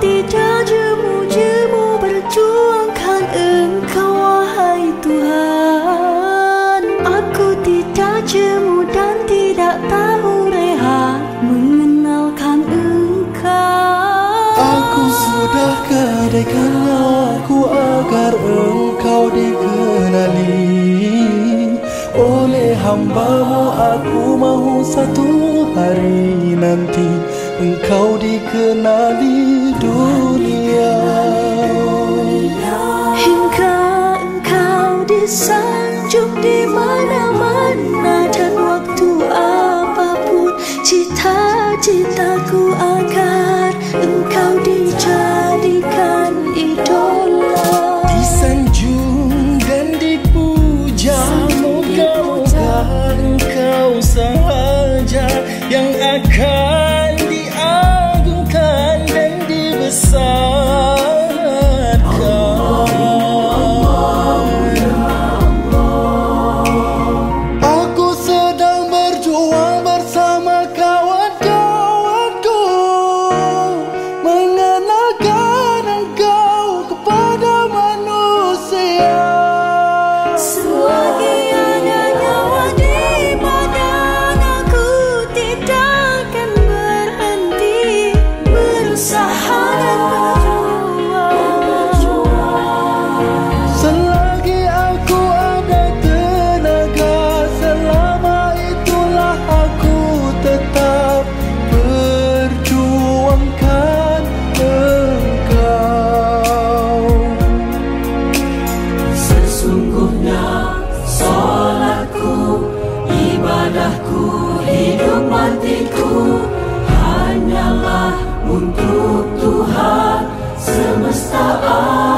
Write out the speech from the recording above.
tidak jemu-jemu berjuangkan Engkau wahai Tuhan. Aku tidak jemu dan tidak tahu rehat mengenalkan Engkau. Aku sudah gadaikan aku agar Engkau dikenali oleh hamba-Mu. Aku mahu satu hari nanti Engkau dikenali dunia, hingga Engkau disanjung di mana-mana dan waktu apapun. Cita-citaku agar Engkau dijadikan idola, disanjung dan dipuja. Moga-moga Engkau sahaja yang akan diagungkan dan dibesarkan. Aku sedang berjuang bersama kawan-kawanku mengenalkan Engkau kepada manusia. selagi ada nyawa di badan aku tidak akan berhenti berusaha dan berjuang. Selagi aku ada tenaga, selama itulah aku tetap perjuangkan Engkau. Sesungguhnya solatku, ibadahku, hidup matiku hanyalah untuk Tuhan semesta alam.